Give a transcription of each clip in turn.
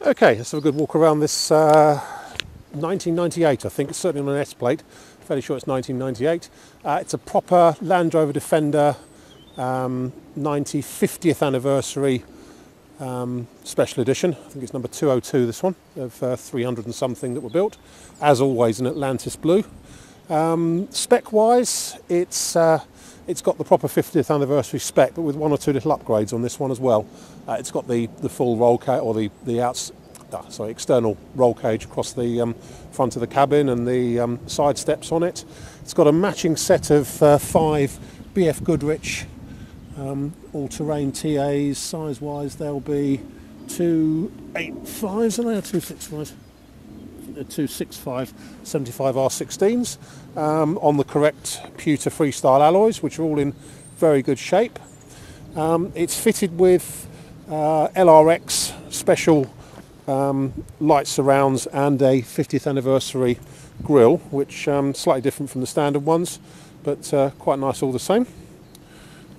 Okay, let's have a good walk around this 1998, I think. It's certainly on an S plate. Fairly sure it's 1998. It's a proper Land Rover Defender 50th anniversary special edition. I think it's number 202, this one, of 300 and something that were built. As always, in Atlantis blue. Spec-wise, it's got the proper 50th anniversary spec, but with one or two little upgrades on this one as well. It's got the full roll cage, or the external roll cage across the front of the cabin and the side steps on it. It's got a matching set of 5 BF Goodrich all-terrain TAs. Size-wise, they'll be 285s, and they are 265s. 265 75 R16s on the correct pewter freestyle alloys, which are all in very good shape. It's fitted with LRX special light surrounds and a 50th anniversary grille, which slightly different from the standard ones, but quite nice all the same.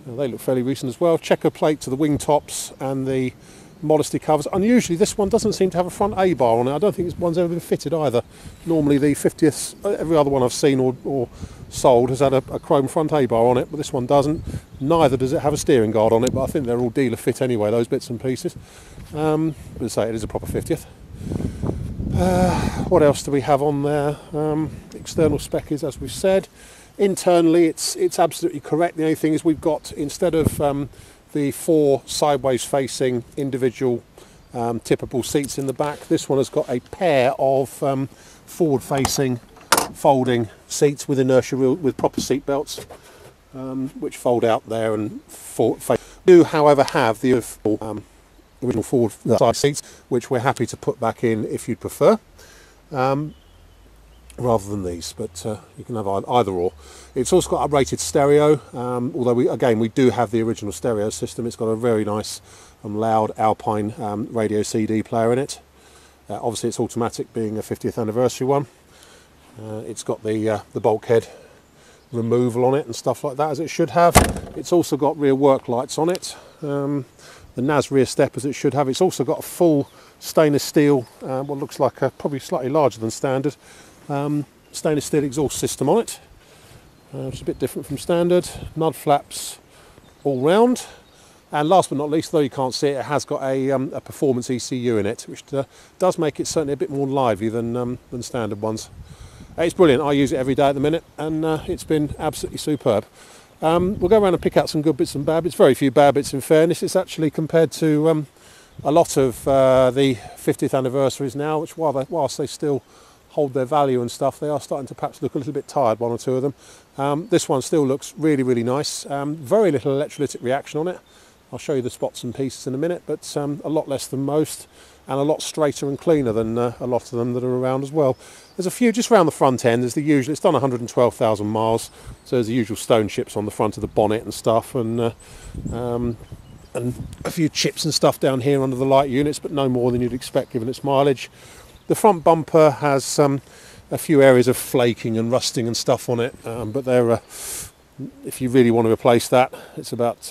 They look fairly recent as well. Checker plate to the wing tops and the modesty covers. Unusually, this one doesn't seem to have a front A bar on it. I don't think this one's ever been fitted either. Normally the 50th, every other one I've seen or sold has had a chrome front A bar on it, but this one doesn't. Neither does it have a steering guard on it, but I think they're all dealer fit anyway, those bits and pieces. But as I say, it is a proper 50th. What else do we have on there? External spec is, as we've said. Internally, it's absolutely correct. The only thing is we've got, instead of the 4 sideways facing individual tippable seats in the back, this one has got a pair of forward facing folding seats with inertia wheel, with proper seat belts, which fold out there and do however have the original forward side seats, which we're happy to put back in if you'd prefer, rather than these, but you can have either or. It's also got uprated stereo, although we do have the original stereo system. It's got a very nice loud Alpine radio CD player in it. Obviously it's automatic, being a 50th anniversary one. It's got the bulkhead removal on it and stuff like that, as it should have. It's also got rear work lights on it, the NAS rear step as it should have. It's also got a full stainless steel, what looks like probably slightly larger than standard, stainless steel exhaust system on it, which is a bit different from standard. Mud flaps all round, and last but not least, though you can't see it, it has got a performance ECU in it, which does make it certainly a bit more lively than standard ones. It's brilliant. I use it every day at the minute, and it's been absolutely superb. We'll go around and pick out some good bits and bad bits. Very few bad bits, in fairness. It's actually, compared to a lot of the 50th anniversaries now, which whilst they still hold their value and stuff, they are starting to perhaps look a little bit tired, one or two of them. This one still looks really, really nice. Very little electrolytic reaction on it. I'll show you the spots and pieces in a minute, but a lot less than most, and a lot straighter and cleaner than a lot of them that are around as well. There's a few just around the front end. There's the usual, it's done 112,000 miles, so there's the usual stone chips on the front of the bonnet and stuff, and a few chips and stuff down here under the light units, but no more than you'd expect given its mileage. The front bumper has a few areas of flaking and rusting and stuff on it, but they're, if you really want to replace that, it's about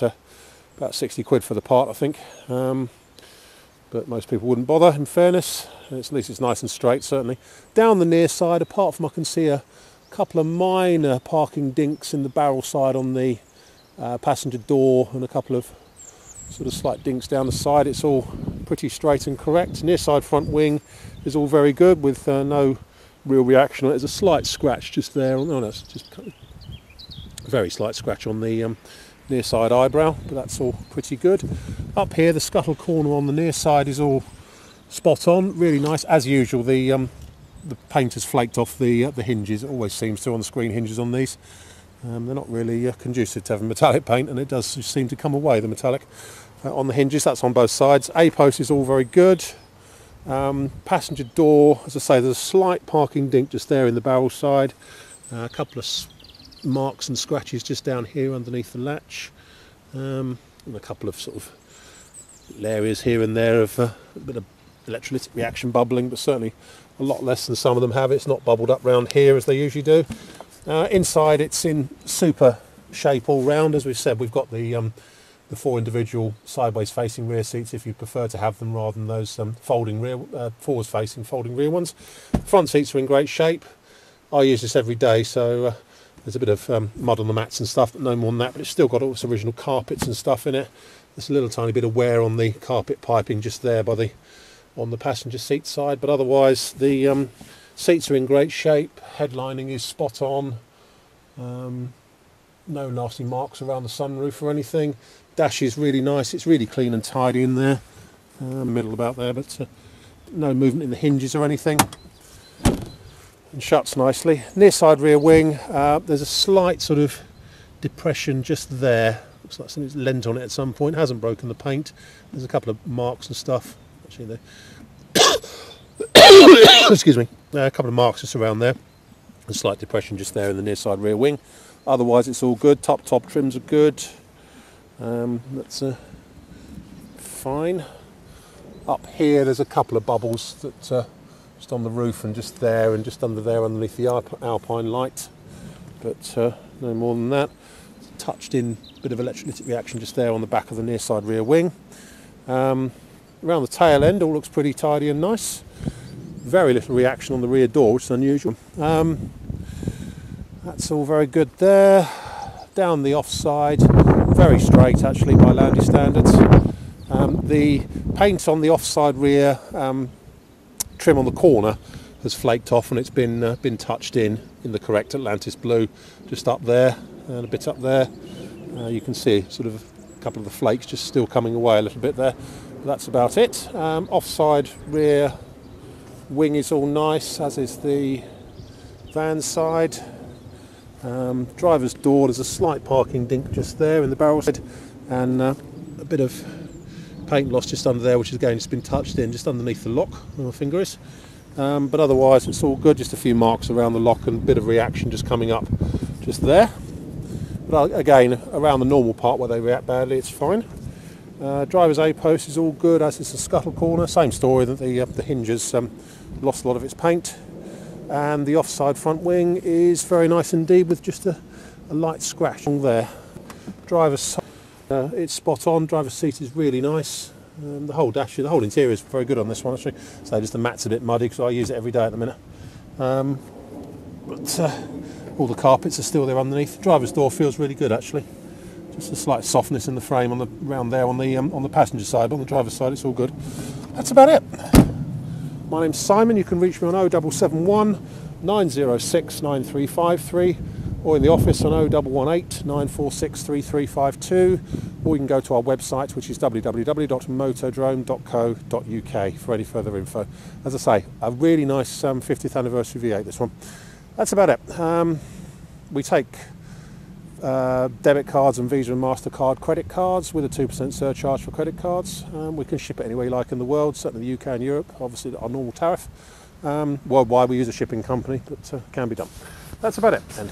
60 quid for the part, I think. But most people wouldn't bother, in fairness. At least it's nice and straight, certainly. Down the near side, apart from I can see a couple of minor parking dinks in the barrel side on the passenger door, and a couple of sort of slight dinks down the side, it's all pretty straight and correct. Near side front wing is all very good, with no real reaction on it. There's a slight scratch just there. No, that's just a very slight scratch on the near side eyebrow, but that's all pretty good. Up here, the scuttle corner on the near side is all spot on, really nice. As usual, the paint has flaked off the hinges. It always seems to on the screen hinges on these. They're not really conducive to having metallic paint, and it does seem to come away, the metallic, on the hinges. That's on both sides. A-post is all very good. Passenger door, as I say, there's a slight parking dink just there in the barrel side. A couple of marks and scratches just down here underneath the latch, and a couple of sort of areas here and there of a bit of electrolytic reaction bubbling, but certainly a lot less than some of them have. It's not bubbled up round here as they usually do. Inside, it's in super shape all round. As we've said, we've got the the 4 individual sideways facing rear seats if you prefer to have them, rather than those folding rear, forwards facing folding rear ones. Front seats are in great shape. I use this every day, so there's a bit of mud on the mats and stuff, but no more than that. But it's still got all its original carpets and stuff in it. There's a little tiny bit of wear on the carpet piping just there on the passenger seat side, but otherwise the seats are in great shape. Headlining is spot on. No nasty marks around the sunroof or anything. Dash is really nice. It's really clean and tidy in there. Middle about there, but no movement in the hinges or anything. And shuts nicely. Near side rear wing, there's a slight sort of depression just there. Looks like something's lent on it at some point. Hasn't broken the paint. There's a couple of marks and stuff. Actually, there. Excuse me. A couple of marks just around there. A slight depression just there in the near side rear wing. Otherwise, it's all good. Top trims are good. That's fine. Up here, there's a couple of bubbles that just on the roof and just there and just under there underneath the Alpine light, but no more than that. Touched in bit of electrolytic reaction just there on the back of the near side rear wing. Around the tail end, all looks pretty tidy and nice. Very little reaction on the rear door, which is unusual. That's all very good there. Down the offside, very straight actually by Landy standards. The paint on the offside rear trim on the corner has flaked off, and it's been touched in the correct Atlantis blue, just up there and a bit up there. You can see sort of a couple of the flakes just still coming away a little bit there. But that's about it. Offside rear wing is all nice, as is the van side. Driver's door, there's a slight parking dink just there in the barrel side, and a bit of paint loss just under there, which is again just been touched in just underneath the lock where my finger is. But otherwise it's all good, just a few marks around the lock and a bit of reaction just coming up just there. But again, around the normal part where they react badly, it's fine. Driver's A-post is all good, as is the scuttle corner. Same story, that the hinges lost a lot of its paint. And the offside front wing is very nice indeed, with just a light scratch on there. Driver's side, it's spot on. Driver's seat is really nice. The whole dash, the whole interior is very good on this one actually. So just the mat's a bit muddy because I use it every day at the minute. But all the carpets are still there underneath. The driver's door feels really good actually. Just a slight softness in the frame around there on the passenger side, but on the driver's side it's all good. That's about it. My name's Simon. You can reach me on 0771 906 9353, or in the office on 0118 946 3352, or you can go to our website, which is www.motodrome.co.uk for any further info. As I say, a really nice 50th anniversary V8, this one. That's about it. We take debit cards and Visa and MasterCard credit cards with a 2% surcharge for credit cards. We can ship it anywhere you like in the world, certainly the UK and Europe, obviously our normal tariff. Worldwide we use a shipping company, but can be done. That's about it. And